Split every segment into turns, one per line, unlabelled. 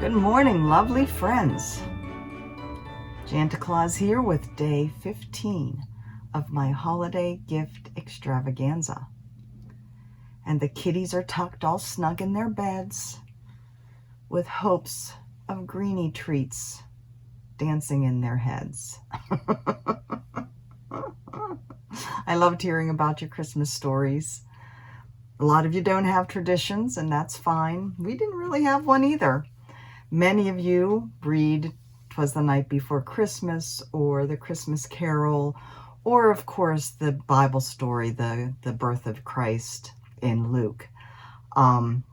Good morning, lovely friends. Santa Claus here with day 15 of my holiday gift extravaganza. And the kitties are tucked all snug in their beds with hopes of greenie treats dancing in their heads. I loved hearing about your Christmas stories. A lot of you don't have traditions, and that's fine. We didn't really have one either. Many of you read 'Twas the Night Before Christmas or the Christmas Carol, or of course the Bible story, the birth of Christ in Luke. Some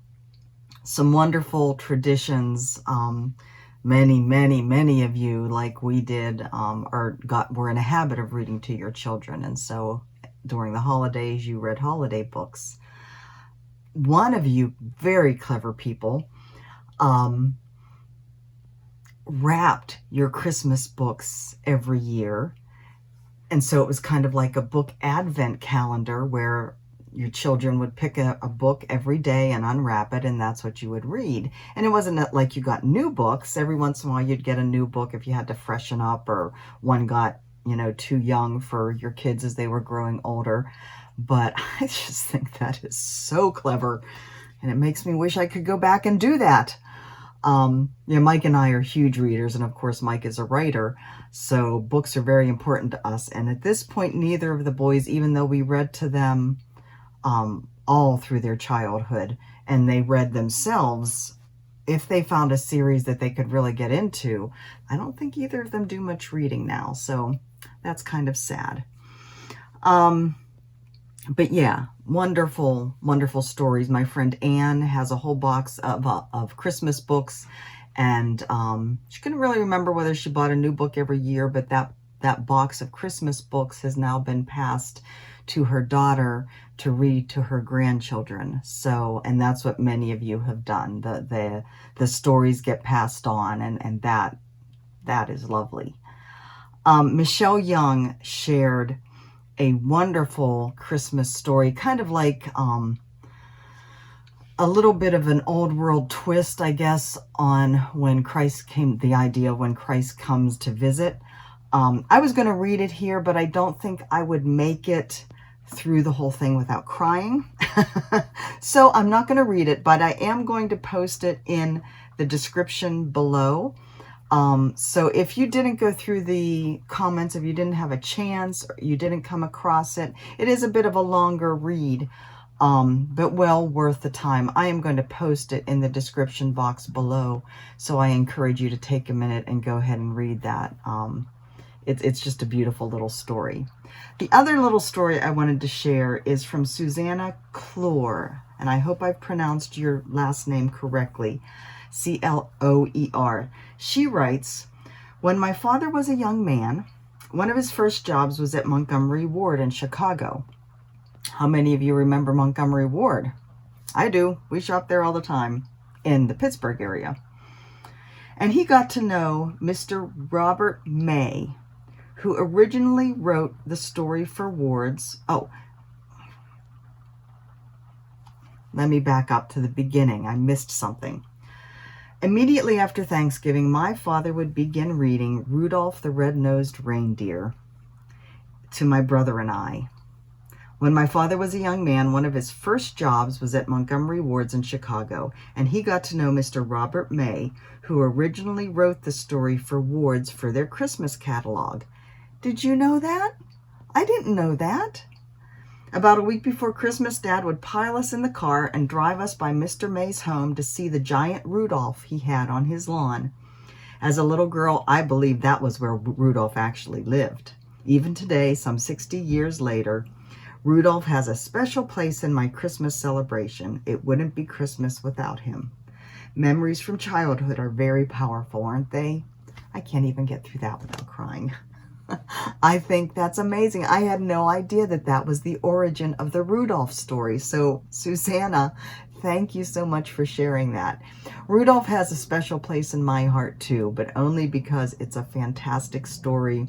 wonderful traditions. Many of you, like we did, were in a habit of reading to your children, and so during the holidays you read holiday books. One of you very clever people wrapped your Christmas books every year, and so it was kind of like a book advent calendar where your children would pick a book every day and unwrap it, and that's what you would read. And it wasn't like you got new books. Every once in a while you'd get a new book if you had to freshen up, or one got, too young for your kids as they were growing older. But I just think that is so clever, and it makes me wish I could go back and do that. Mike and I are huge readers, and of course Mike is a writer, so books are very important to us. And at this point, neither of the boys, even though we read to them all through their childhood, and they read themselves, if they found a series that they could really get into, I don't think either of them do much reading now, so that's kind of sad. But yeah, wonderful stories. My friend Anne has a whole box of Christmas books, and she couldn't really remember whether she bought a new book every year, but that box of Christmas books has now been passed to her daughter to read to her grandchildren. So, and that's what many of you have done. The stories get passed on, and that is lovely. Michelle Young shared a wonderful Christmas story, kind of like a little bit of an old world twist, I guess, on when Christ came, the idea of when Christ comes to visit. I was going to read it here, but I don't think I would make it through the whole thing without crying. So I'm not going to read it, but I am going to post it in the description below. So if you didn't go through the comments, if you didn't have a chance, or you didn't come across it, it is a bit of a longer read, but well worth the time. I am going to post it in the description box below, so I encourage you to take a minute and go ahead and read that. It's just a beautiful little story. The other little story I wanted to share is from Susanna Cloer, and I hope I've pronounced your last name correctly. Cloer. She writes, "When my father was a young man, one of his first jobs was at Montgomery Ward in Chicago." How many of you remember Montgomery Ward? I do. We shop there all the time in the Pittsburgh area. And he got to know Mr. Robert May, who originally wrote the story for Ward's. Oh, let me back up to the beginning. I missed something. Immediately after Thanksgiving, my father would begin reading Rudolph the Red-Nosed Reindeer to my brother and I. When my father was a young man, one of his first jobs was at Montgomery Ward's in Chicago, and he got to know Mr. Robert May, who originally wrote the story for Ward's for their Christmas catalog. Did you know that? I didn't know that. About a week before Christmas, Dad would pile us in the car and drive us by Mr. May's home to see the giant Rudolph he had on his lawn. As a little girl, I believed that was where Rudolph actually lived. Even today, some 60 years later, Rudolph has a special place in my Christmas celebration. It wouldn't be Christmas without him. Memories from childhood are very powerful, aren't they? I can't even get through that without crying. I think that's amazing. I had no idea that was the origin of the Rudolph story. So, Susanna, thank you so much for sharing that. Rudolph has a special place in my heart too, but only because it's a fantastic story.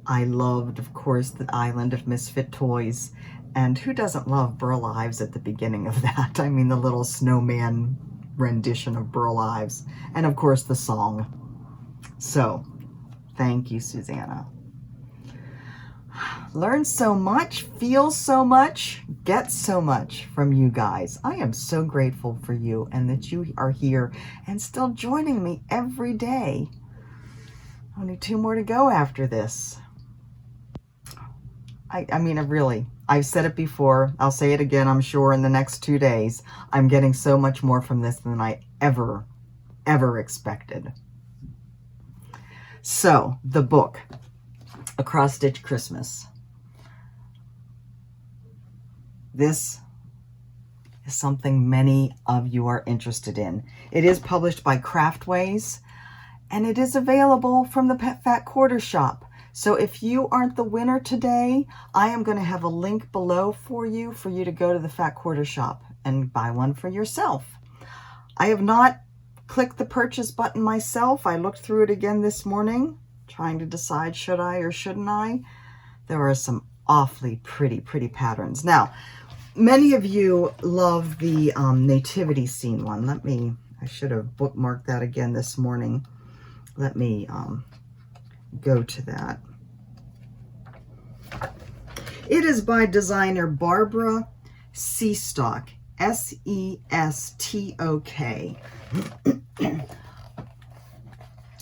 I loved, of course, the Island of Misfit Toys. And who doesn't love Burl Ives at the beginning of that? I mean, the little snowman rendition of Burl Ives, and of course the song. So, thank you, Susanna. Learn so much, feel so much, get so much from you guys. I am so grateful for you and that you are here and still joining me every day. Only 2 more to go after this. I mean, I've said it before. I'll say it again, I'm sure, in the next 2 days. I'm getting so much more from this than I ever expected. So, the book, A Cross-Stitch Christmas. This is something many of you are interested in. It is published by Craftways, and it is available from the Pet Fat Quarter Shop. So if you aren't the winner today, I am going to have a link below for you to go to the Fat Quarter Shop and buy one for yourself. I have not clicked the purchase button myself. I looked through it again this morning, trying to decide should I or shouldn't I. There are some awfully pretty patterns. Now, many of you love the nativity scene one. I should have bookmarked that again this morning. Let me go to that. It is by designer Barbara Seastock, S-E-S-T-O-K.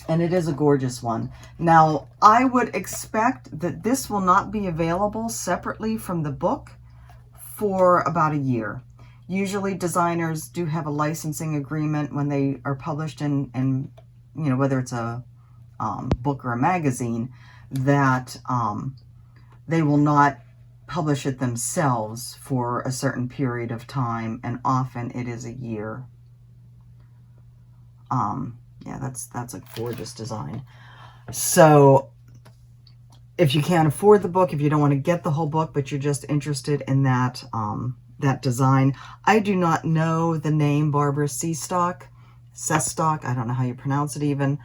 And it is a gorgeous one. Now, I would expect that this will not be available separately from the book for about a year. Usually designers do have a licensing agreement when they are published in you know, whether it's a book or a magazine, that they will not publish it themselves for a certain period of time, and often it is a year. Yeah, that's a gorgeous design. So if you can't afford the book, if you don't want to get the whole book, but you're just interested in that that design, I do not know the name Barbara Seastock, I don't know how you pronounce it even.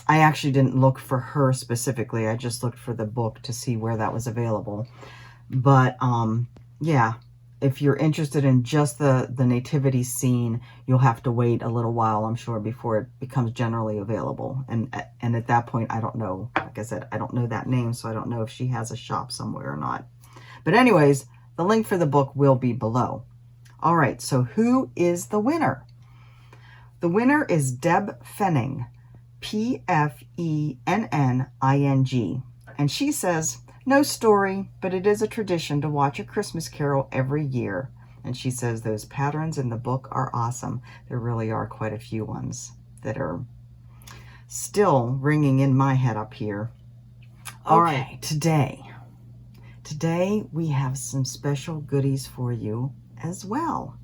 I actually didn't look for her specifically. I just looked for the book to see where that was available. But yeah, if you're interested in just the nativity scene, you'll have to wait a little while, I'm sure, before it becomes generally available. And at that point, I don't know. Like I said, I don't know that name, so I don't know if she has a shop somewhere or not. But anyways, the link for the book will be below. All right, so who is the winner? The winner is Deb Fenning, P-F-E-N-N-I-N-G. And she says, no story, but it is a tradition to watch A Christmas Carol every year. And she says those patterns in the book are awesome. There really are quite a few ones that are still ringing in my head up here. All right, today we have some special goodies for you as well.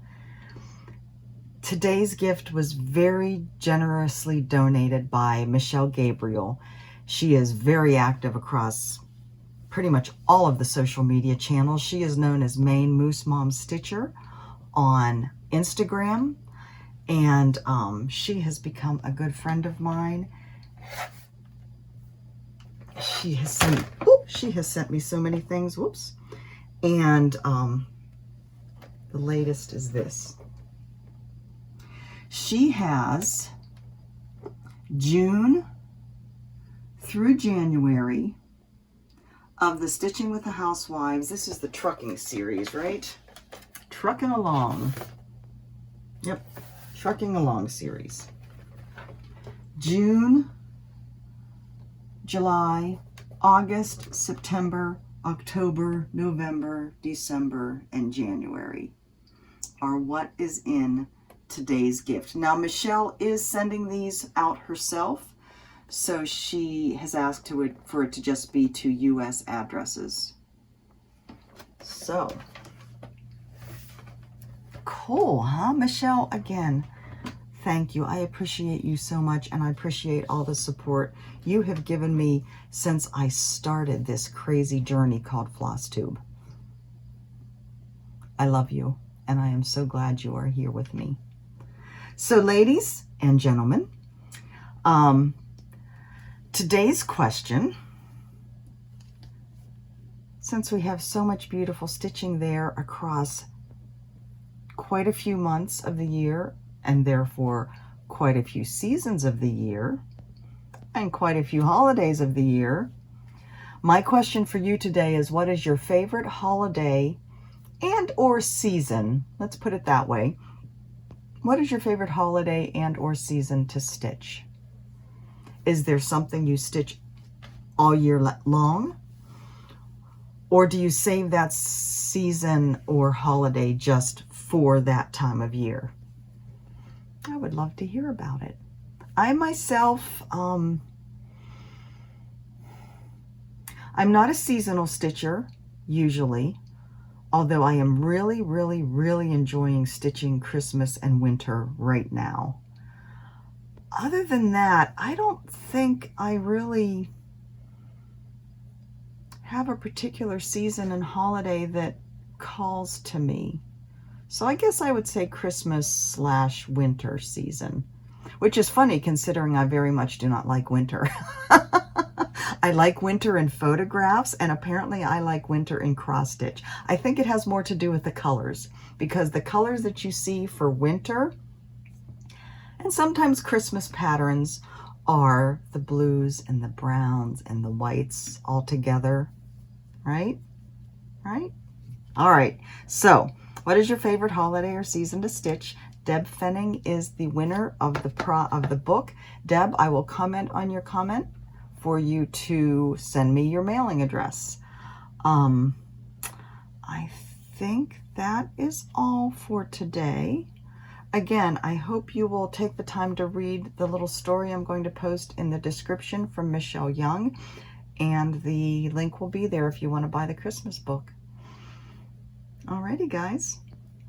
Today's gift was very generously donated by Michelle Gabriel. She is very active across pretty much all of the social media channels. She is known as Maine Moose Mom Stitcher on Instagram, and she has become a good friend of mine. She has sent me so many things. Whoops. And the latest is this. She has June through January of the Stitching with the Housewives. This is the Trucking series, right? Trucking Along. Yep, Trucking Along series. June, July, August, September, October, November, December, and January are what is in today's gift. Now, Michelle is sending these out herself, so she has asked for it to just be to U.S. addresses. So, cool, huh, Michelle? Again, thank you. I appreciate you so much, and I appreciate all the support you have given me since I started this crazy journey called FlossTube. I love you, and I am so glad you are here with me. So, ladies and gentlemen, today's question, since we have so much beautiful stitching there across quite a few months of the year, and therefore quite a few seasons of the year and quite a few holidays of the year. My question for you today is, what is your favorite holiday and or season? Let's put it that way. What is your favorite holiday and or season to stitch? Is there something you stitch all year long? Or do you save that season or holiday just for that time of year? I would love to hear about it. I myself, I'm not a seasonal stitcher usually, although I am really, really, really enjoying stitching Christmas and winter right now. Other than that, I don't think I really have a particular season and holiday that calls to me. So I guess I would say Christmas/winter season, which is funny considering I very much do not like winter. I like winter in photographs, and apparently I like winter in cross stitch. I think it has more to do with the colors, because the colors that you see for winter and sometimes Christmas patterns are the blues and the browns and the whites all together, right? Right? All right. So what is your favorite holiday or season to stitch? Deb Fenning is the winner of the book. Deb, I will comment on your comment for you to send me your mailing address. I think that is all for today. Again, I hope you will take the time to read the little story I'm going to post in the description from Michelle Young, and the link will be there if you want to buy the Christmas book. Alrighty, guys.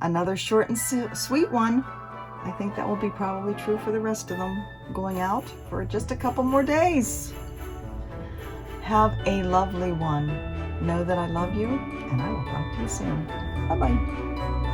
Another short and sweet one. I think that will be probably true for the rest of them, going out for just a couple more days. Have a lovely one. Know that I love you, and I will talk to you soon. Bye-bye.